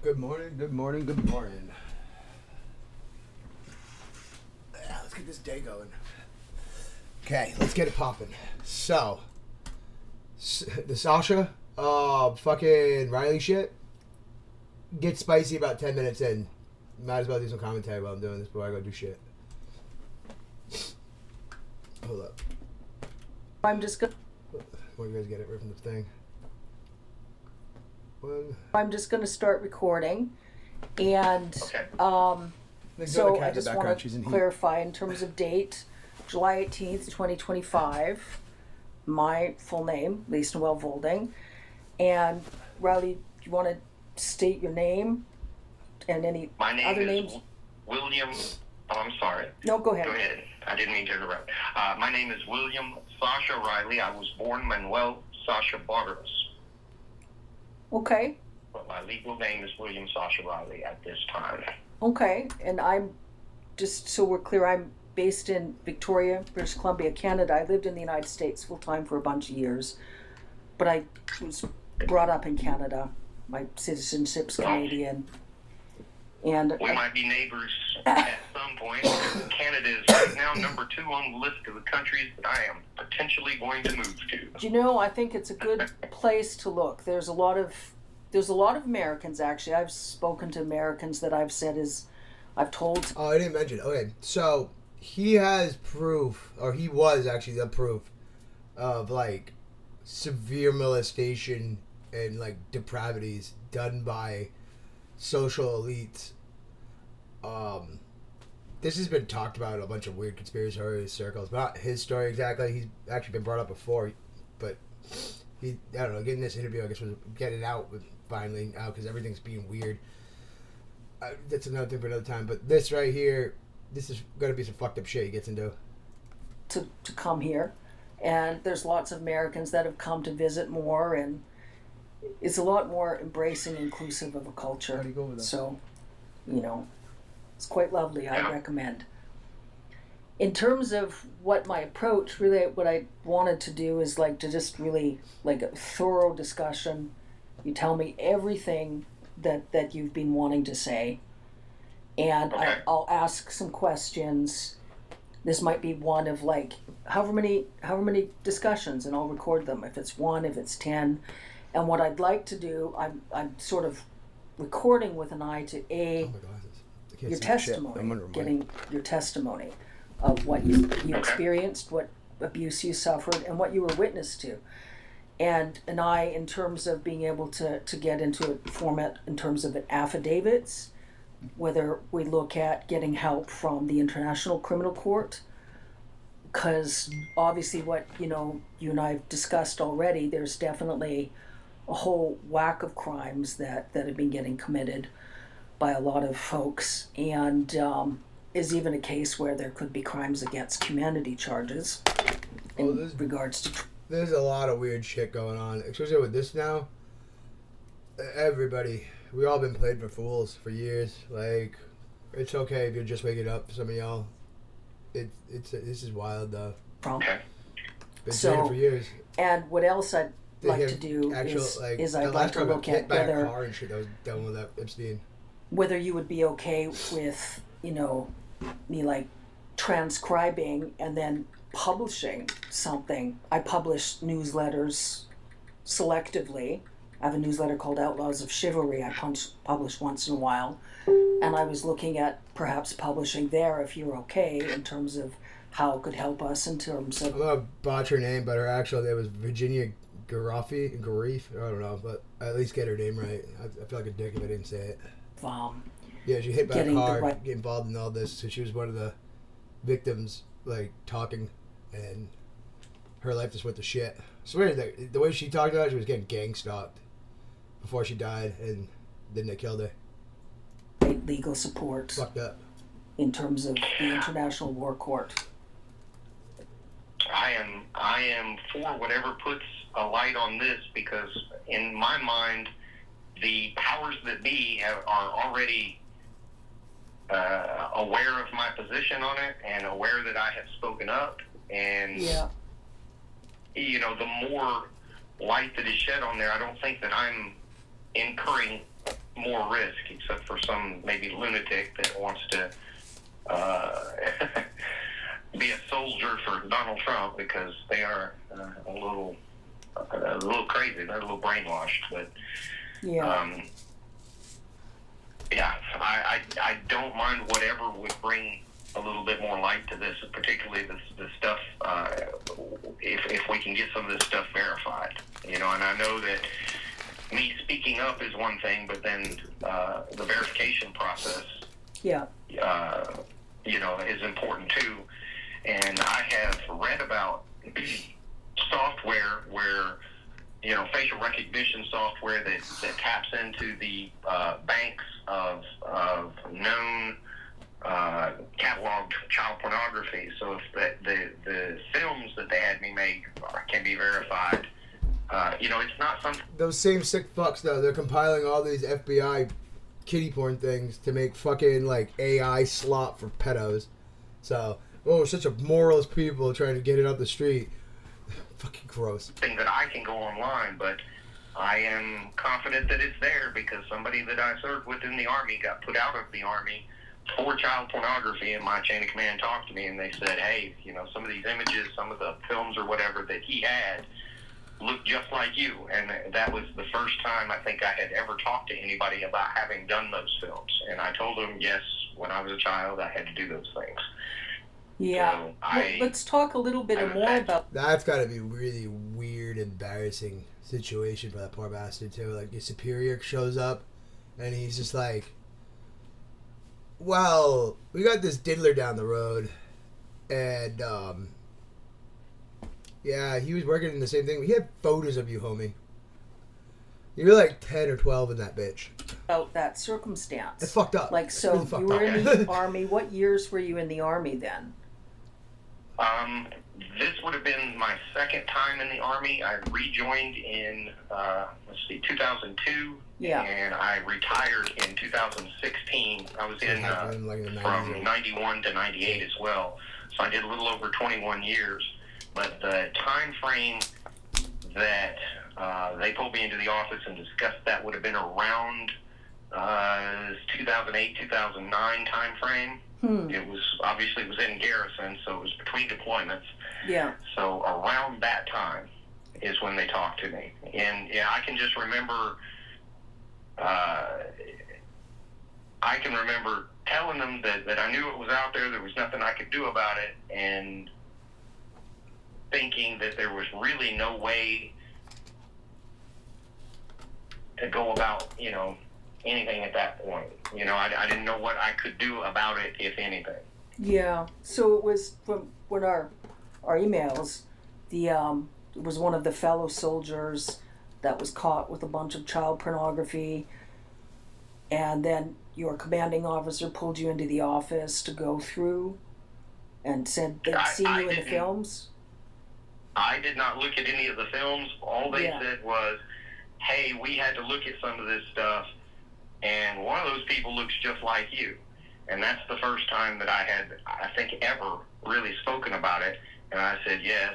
Good morning, good morning, good morning. Yeah, let's get this day going. Okay, let's get it popping. So, the Sascha, fucking Riley shit gets spicy about 10 minutes in. Might as well do some commentary while I'm doing this before I go do shit. Hold up. I'm just gonna. Well, you guys get it right from the thing. I'm just gonna start recording, and Okay. so I just want to clarify in terms of date, July 18th, 2025. My full name, Lisa Noel Volding, and Riley, do you want to state your name and any My name other is names? William. Oh, I'm sorry. No, go ahead. Go ahead. I didn't mean to interrupt. My name is William Sascha Riley. I was born Manuel Sascha Barros. Okay. But my legal name is William Sascha Riley at this time. Okay, and I'm just so we're clear. I'm based in Victoria, British Columbia, Canada. I lived in the United States full time for a bunch of years, but I was brought up in Canada. My citizenship's Canadian, and We might be neighbors at some point. Canada is right now number 2 on the list of the countries that I am potentially going to move to. you know, I think it's a good place to look. There's a lot of Americans actually. I've spoken to Americans that I've told. Oh, I didn't mention. Okay, so he has proof, or he was actually the proof of like severe molestation and like depravities done by social elites. This has been talked about in a bunch of weird conspiracy circles. Not his story exactly. He's actually been brought up before, but I don't know. Getting this interview, I guess, was getting out finally out because everything's being weird. That's another thing for another time. But this right here, this is gonna be some fucked up shit he gets into. To come here, and there's lots of Americans that have come to visit more, and it's a lot more embracing, inclusive of a culture. How do you go with that? So, you know, it's quite lovely. I recommend. In terms of what my approach, really, what I wanted to do is like to just really like a thorough discussion. You tell me everything that you've been wanting to say, and Okay. I'll ask some questions. This might be one of like however many discussions, and I'll record them. If it's 1, if it's 10, and what I'd like to do, I'm sort of recording with an eye to Oh my glasses. I can't your see testimony, shit. I'm under my- getting your testimony of what you experienced, what abuse you suffered, and what you were witness to. And an eye in terms of being able to get into a format in terms of affidavits, whether we look at getting help from the International Criminal Court, because obviously what, you and I have discussed already, there's definitely a whole whack of crimes that have been getting committed by a lot of folks, and is even a case where there could be crimes against humanity charges in regards to. There's a lot of weird shit going on, especially with this now. Everybody, we all been played for fools for years. Like, it's okay if you're just waking up. Some of y'all, this is wild though. Okay. Been saying it for years. And what else I'd They like have to do actual, is the I'd like last to time I look got hit at by a whether car and shit that was done with that Epstein. whether you would be okay with me like transcribing and then publishing something. I publish newsletters selectively. I have a newsletter called Outlaws of Chivalry I publish once in a while, and I was looking at perhaps publishing there if you're okay in terms of how it could help us in terms of. I'm gonna botch her name, but her actual name was Virginia Garif. I don't know, but I at least get her name right. I feel like a dick if I didn't say it. Yeah, she hit by a car, get involved in all this. So she was one of the victims, like talking, and her life just went to shit. I swear that the way she talked about it, she was getting gang stalked before she died, and then they killed her. Legal support. Fucked up. In terms of the International War Court. I am for whatever puts a light on this, because in my mind, the powers that be are already aware of my position on it and aware that I have spoken up. And, the more light that is shed on there, I don't think that I'm incurring more more risk, except for some maybe lunatic that wants to be a soldier for Donald Trump, because they are a little crazy. They're a little brainwashed. But I don't mind whatever would bring a little bit more light to this, particularly the stuff. If we can get some of this stuff verified, and I know that me speaking up is one thing, but then the verification process, is important too. And I have read about software where, facial recognition software that taps into the banks of known cataloged child pornography. So if the films that they had me make can be verified, it's not something. Those same sick fucks, though, they're compiling all these FBI kiddie porn things to make fucking, AI slop for pedos. So, such a moralist people trying to get it up the street. Fucking gross. Thing that I can go online, but I am confident that it's there because somebody that I served with in the Army got put out of the Army for child pornography, and my chain of command talked to me, and they said, hey, some of these images, some of the films or whatever that he had looked just like you. And that was the first time I think I had ever talked to anybody about having done those films. And I told them, yes, when I was a child, I had to do those things. Yeah. So let's talk a little bit more about... That's got to be a really weird, embarrassing situation for that poor bastard, too. Like, his superior shows up, and he's just like, well, we got this diddler down the road, and, yeah, he was working in the same thing. We had photos of you, homie. You were like 10 or 12 in that bitch. About that circumstance. It's fucked up. So really you were in the Army. What years were you in the Army then? This would have been my second time in the Army. I rejoined in, 2002. Yeah. And I retired in 2016. I was in from 91 to 98 as well. So I did a little over 21 years. But the time frame that they pulled me into the office and discussed that would have been around 2008, 2009 time frame. It was in garrison, so it was between deployments. Yeah. So around that time is when they talked to me. And yeah, I can just remember, telling them that I knew it was out there was nothing I could do about it, and thinking that there was really no way to go about, anything at that point. I didn't know what I could do about it, if anything. Yeah. So it was from when our emails, it was one of the fellow soldiers that was caught with a bunch of child pornography, and then your commanding officer pulled you into the office to go through and said they'd seen you in the films? I did not look at any of the films. All they said was, hey, we had to look at some of this stuff, and one of those people looks just like you. And that's the first time that I had, I think, ever really spoken about it. And I said, yes,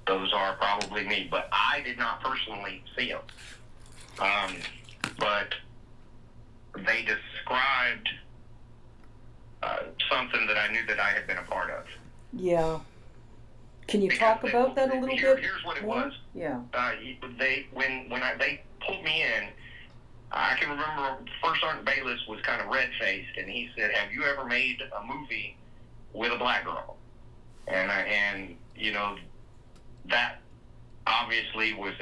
those are probably me. But I did not personally see them. But they described something that I knew that I had been a part of. Yeah. Can you talk about that a little bit? Here's what it more? was. Yeah. They pulled me in, I can remember First Sergeant Bayless was kind of red-faced, and he said, have you ever made a movie with a black girl? And that obviously was,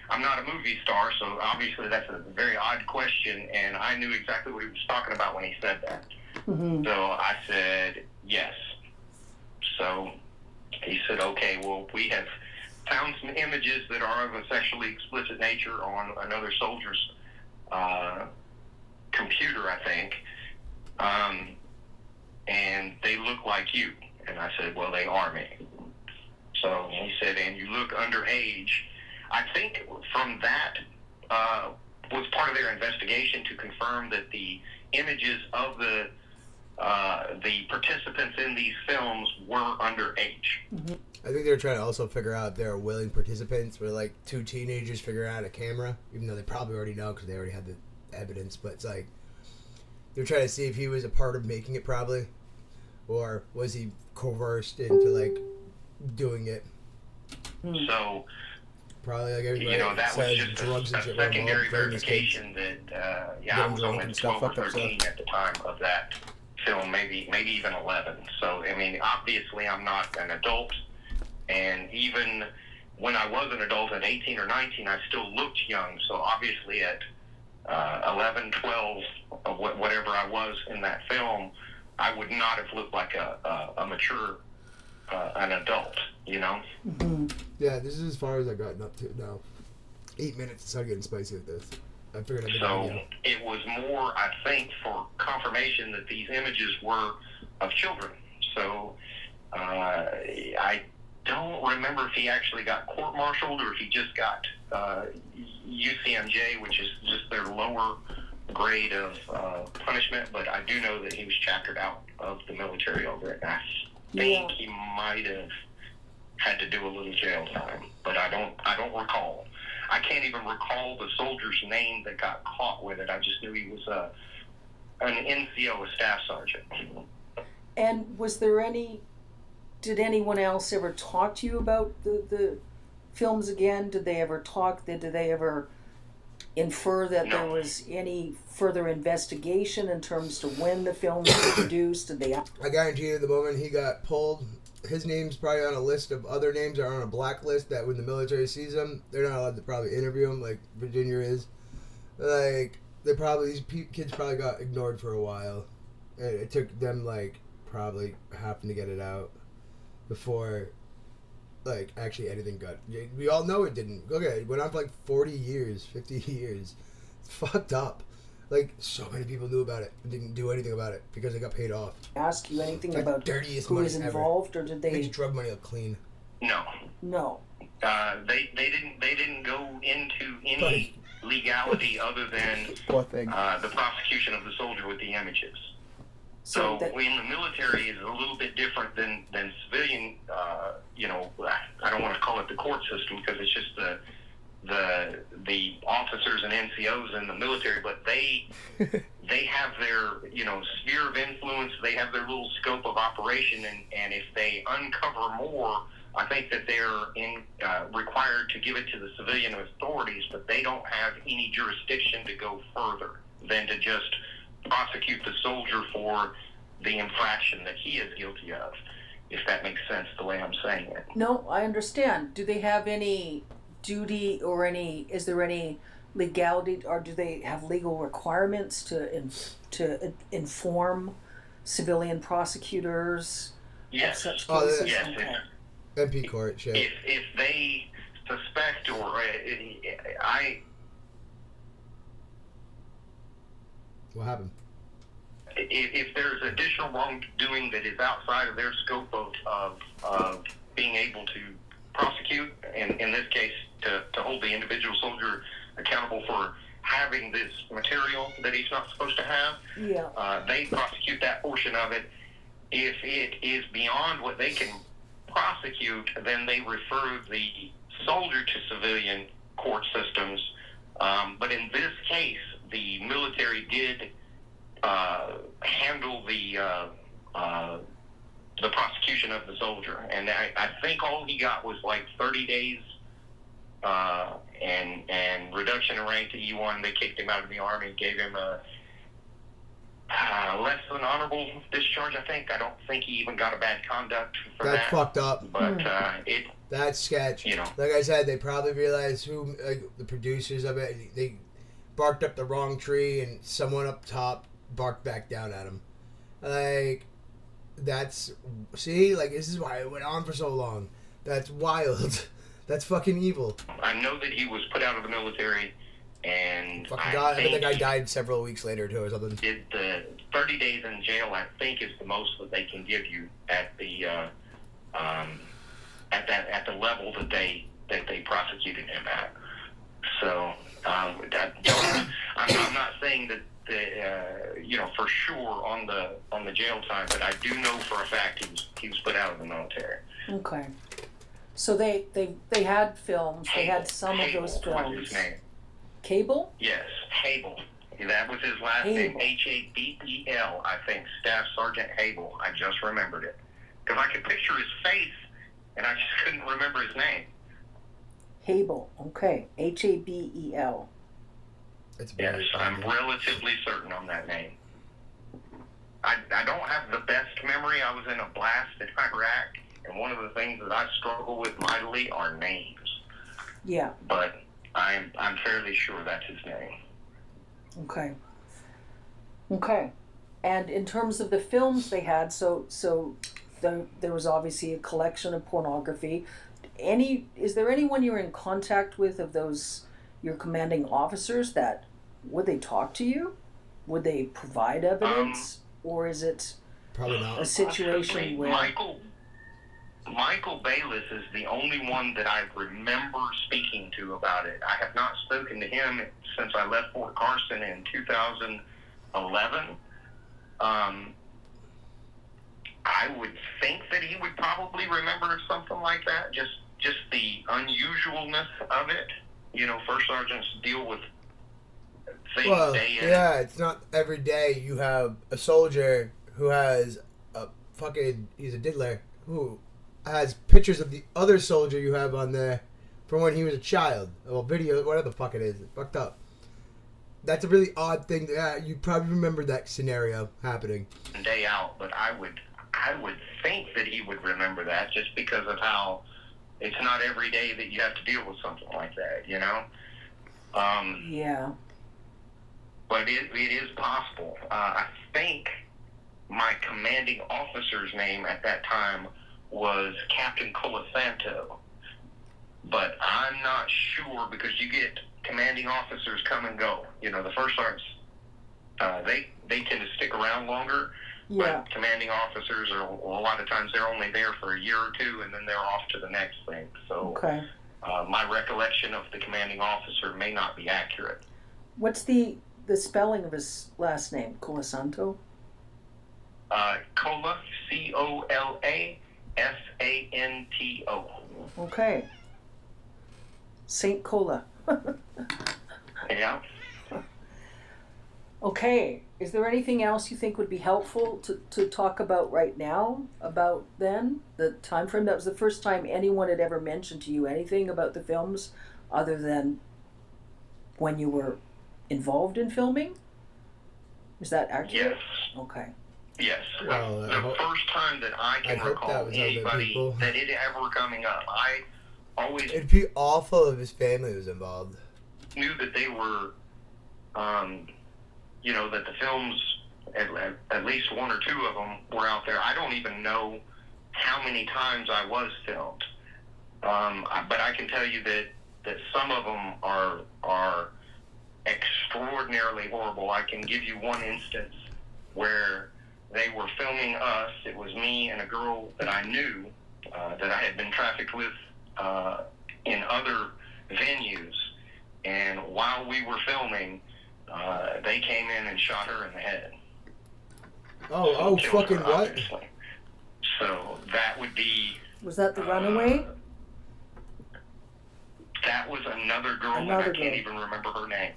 I'm not a movie star, so obviously that's a very odd question, and I knew exactly what he was talking about when he said that. Mm-hmm. So I said, yes. So he said, okay, well, we have found some images that are of a sexually explicit nature on another soldier's computer, I think, and they look like you. And I said, well, they are me. So he said, and you look underage. I think from that was part of their investigation to confirm that the images of the participants in these films were underage. Mm-hmm. I think they were trying to also figure out if they were willing participants. Where like two teenagers figuring out a camera, even though they probably already know because they already had the evidence. But it's like they're trying to see if he was a part of making it, probably, or was he coerced into like doing it. So probably like everybody that says, was just drugs a and shit secondary verification that I was only 12 or 13 at the time of that film, maybe even 11. So I mean, obviously I'm not an adult, and even when I was an adult at 18 or 19, I still looked young. So obviously at 11, 12, whatever I was in that film, I would not have looked like a mature an adult, Mm-hmm. Yeah, this is as far as I've gotten up to now. 8 minutes to start getting spicy with this. I figured I'd make a video. It was more, I think, for confirmation that these images were of children. So I don't remember if he actually got court-martialed or if he just got UCMJ, which is just their lower grade of punishment. But I do know that he was chaptered out of the military over it. I think he might have had to do a little jail time, but I don't recall. I can't even recall the soldier's name that got caught with it. I just knew he was an NCO, a staff sergeant. And was there did anyone else ever talk to you about the films again? Did they ever talk? Did they ever infer that there was any further investigation in terms of when the films were produced? Did they? I guarantee you, the moment he got pulled, his name's probably on a list of other names that are on a blacklist that when the military sees him, they're not allowed to probably interview him like Virginia is. Like, these kids probably got ignored for a while. It took them, like, probably having to get it out before, like, actually anything got... We all know it didn't. Okay, it went on for, like, 40 years, 50 years. It's fucked up. Like, so many people knew about it and didn't do anything about it because they got paid off. Ask you anything about dirtiest who money was involved, ever. Or did they? Makes drug money look clean. No. They didn't go into any legality other than the prosecution of the soldier with the images. So in the military is a little bit different than civilian. I don't want to call it the court system because it's just the officers and NCOs in the military, but they have their sphere of influence. They have their little scope of operation, and if they uncover more, I think that they're required to give it to the civilian authorities, but they don't have any jurisdiction to go further than to just prosecute the soldier for the infraction that he is guilty of, if that makes sense the way I'm saying it. No, I understand. Do they have any duty or is there any legality, or do they have legal requirements to inform civilian prosecutors of such cases? Yes. Okay. MP court, shit. If they suspect What happened? If there's additional wrongdoing that is outside of their scope of being able to prosecute, and in this case to hold the individual soldier accountable for having this material that he's not supposed to have, they prosecute that portion of it. If it is beyond what they can prosecute, then they refer the soldier to civilian court systems. But in this case, the military did handle the prosecution of the soldier, and I think all he got was like 30 days and reduction in rank to E1. They kicked him out of the Army, gave him a less than honorable discharge, I think. I don't think he even got a bad conduct for that. That's fucked up. But that's sketch. Like I said, they probably realized the producers of it. They barked up the wrong tree, and someone up top barked back down at him. Like, this is why it went on for so long. That's wild. That's fucking evil. I know that he was put out of the military, and I think the guy died several weeks later too, or something. Did the 30 days in jail? I think is the most that they can give you at the at the level that they prosecuted him at. So I'm not saying that for sure on the jail time, but I do know for a fact he was put out of the military. Okay. So they had films. They had some of those films. Was his name. Cable? Yes, Habel. That was his last name. Habel, I think. Staff Sergeant Habel. I just remembered it. Because I could picture his face, and I just couldn't remember his name. Habel. Okay. Habel. Yes, I'm relatively certain on that name. I don't have the best memory. I was in a blast in Iraq, and one of the things that I struggle with mightily are names. Yeah. But I'm fairly sure that's his name. Okay. And in terms of the films they had, so there was obviously a collection of pornography. Is there anyone you're in contact with of those your commanding officers that would they talk to you? Would they provide evidence? Or is it probably not a situation where Michael Bayless is the only one that I remember speaking to about it. I have not spoken to him since I left Fort Carson in 2011. I would think that he would probably remember something like that, just the unusualness of it. You know, first sergeants deal with things day in. Yeah, it's not every day you have a soldier who has he's a diddler, who has pictures of the other soldier you have on there from when he was a child. Or video, whatever the fuck it is. It's fucked up. That's a really odd thing. You probably remember that scenario happening. Day out, but I would think that he would remember that just because of how it's not every day that you have to deal with something like that, you know? Yeah. But it is possible. I think my commanding officer's name at that time was Captain Colasanto. But I'm not sure because you get commanding officers come and go. You know, the first sergeants, they tend to stick around longer. Yeah. But commanding officers are a lot of times they're only there for a year or two and then they're off to the next thing. So my recollection of the commanding officer may not be accurate. What's the spelling of his last name? Colasanto? Cola, Colasanto. Okay. Saint Cola. Yeah. Okay. Is there anything else you think would be helpful to talk about right now about then? The time frame? That was the first time anyone had ever mentioned to you anything about the films other than when you were involved in filming? Is that accurate? Yes. Okay. Yes. Well, the first time that I can recall anybody that it ever coming up, I always... It'd be awful if his family was involved. Knew that they were, you know, that the films, at least one or two of them were out there. I don't even know how many times I was filmed. But I can tell you that some of them are extraordinarily horrible. I can give you one instance where they were filming us. It was me and a girl that I knew that I had been trafficked with in other venues. And while we were filming, they came in and shot her in the head. Oh, fucking her, what? obviously. So that would be... Was that the Runaway? That was another girl, and I can't even remember her name.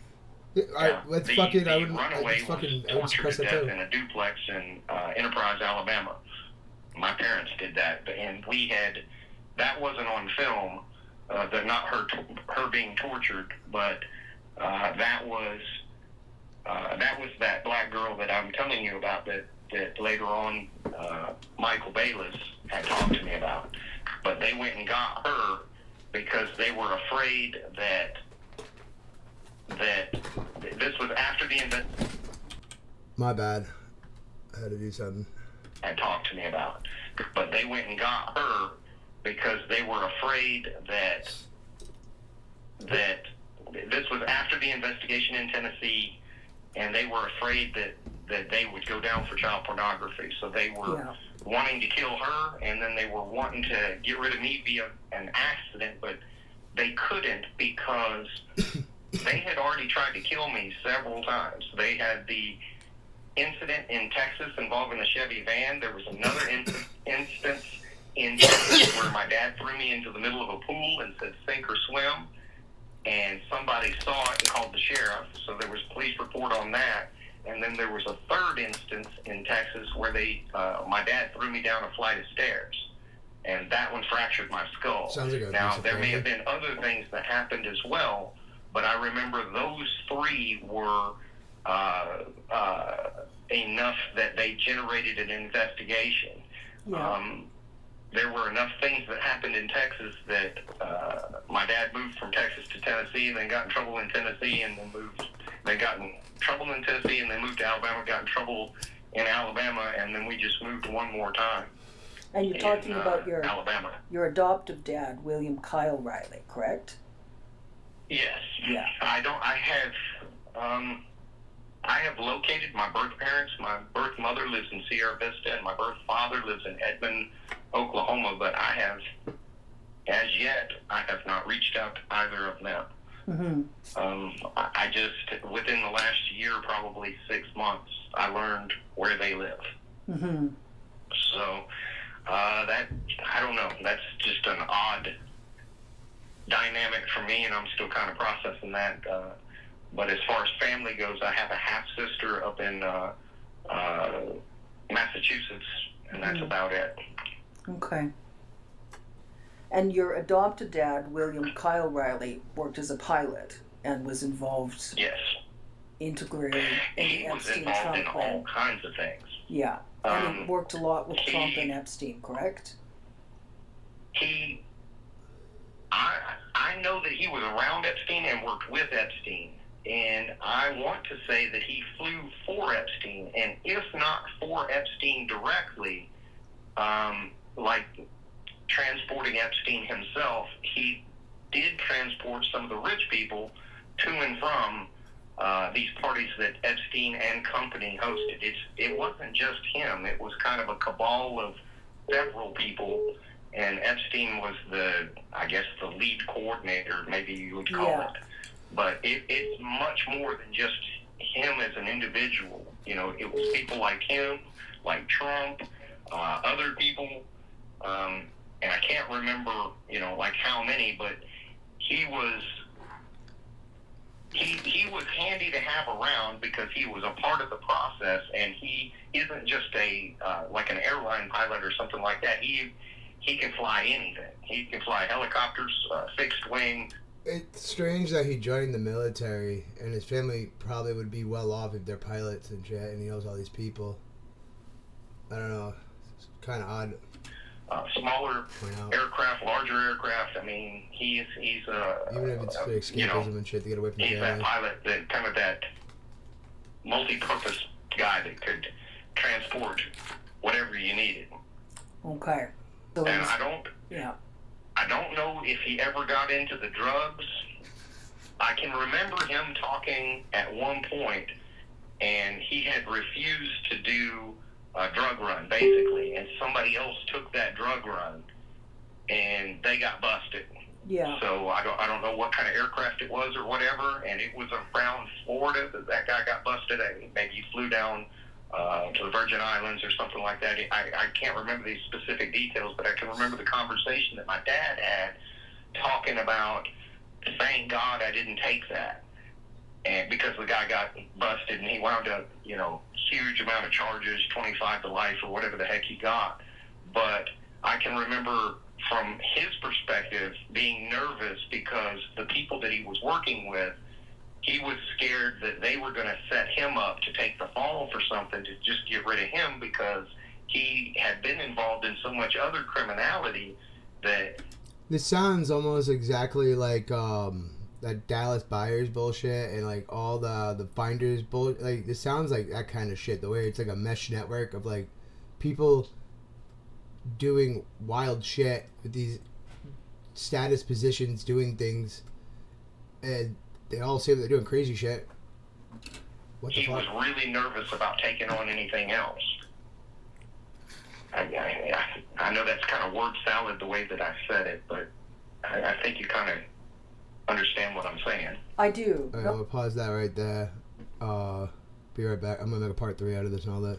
The Runaway was tortured to death in a duplex in Enterprise, Alabama. My parents did that, and that wasn't on film. Not her being tortured, but that was that black girl that I'm telling you about that later on Michael Bayless had talked to me about. But they went and got her because they were afraid that this was after the event. My bad. I had to do something. Had talked to me about. But they went and got her because they were afraid that this was after the investigation in Tennessee, and they were afraid that they would go down for child pornography. So they were wanting to kill her, and then they were wanting to get rid of me via an accident, but they couldn't because they had already tried to kill me several times. They had the incident in Texas involving the Chevy van. There was another instance in Texas where my dad threw me into the middle of a pool and said, sink or swim. And somebody saw it and called the sheriff. So there was a police report on that. And then there was a third instance in Texas where my dad threw me down a flight of stairs. And that one fractured my skull. Sounds like now, there may have been other things that happened as well, but I remember those three were enough that they generated an investigation. Yeah. There were enough things that happened in Texas that my dad moved from Texas to Tennessee and then got in trouble in Tennessee and then got in trouble in Tennessee and then moved to Alabama, got in trouble in Alabama, and then we just moved one more time. And you're talking about Alabama. Your adoptive dad, William Kyle Riley, correct? Yes. Yeah. I have located my birth parents. My birth mother lives in Sierra Vista, and my birth father lives in Edmond, Oklahoma. But I have not reached out to either of them. Mm-hmm. I just, within the last year, probably 6 months, I learned where they live. Mm-hmm. So, I don't know. That's just an odd dynamic for me, and I'm still kind of processing that. But as far as family goes, I have a half-sister up in Massachusetts, and that's about it. Okay. And your adopted dad, William Kyle Riley, worked as a pilot and was involved. Yes. Integrated in the Epstein-Trump was involved in all kinds of things. Yeah. And he worked a lot with Trump and Epstein, correct? I know that he was around Epstein and worked with Epstein. And I want to say that he flew for Epstein. And if not for Epstein directly, like transporting Epstein himself, he did transport some of the rich people to and from these parties that Epstein and company hosted. It wasn't just him. It was kind of a cabal of several people, and Epstein was the lead coordinator, maybe you would call it. But it's much more than just him as an individual. You know, it was people like him, like Trump, other people, and I can't remember, like how many, but he was handy to have around because he was a part of the process, and he isn't just like an airline pilot or something like that. He can fly anything. He can fly helicopters, fixed wing. It's strange that he joined the military, and his family probably would be well off if they're pilots and shit, and he knows all these people. I don't know. It's kind of odd. Smaller aircraft, larger aircraft. I mean, he's even if it's for escapism and shit to get away from the family. He's that pilot, that multi-purpose guy that could transport whatever you needed. Okay. So and I don't know if he ever got into the drugs. I can remember him talking at one point, and he had refused to do a drug run, basically, and somebody else took that drug run, and they got busted. Yeah. So I don't know what kind of aircraft it was or whatever, and it was around Florida that guy got busted. Maybe he flew down to the Virgin Islands or something like that. I can't remember these specific details, but I can remember the conversation that my dad had talking about, thank God I didn't take that. And because the guy got busted and he wound up, huge amount of charges, 25 to life or whatever the heck he got. But I can remember from his perspective being nervous because the people that he was working with, he was scared that they were going to set him up to take the fall for something, to just get rid of him because he had been involved in so much other criminality that... This sounds almost exactly like that Dallas Buyers bullshit and like all the Finders bullshit. Like, this sounds like that kind of shit, the way it's like a mesh network of like people doing wild shit with these status positions, doing things, and they all say that they're doing crazy shit. What the fuck? He was really nervous about taking on anything else. I know that's kind of word salad the way that I said it, but I think you kind of understand what I'm saying. I do. All right, we'll pause that right there. Be right back. I'm going to make a part 3 out of this and all that.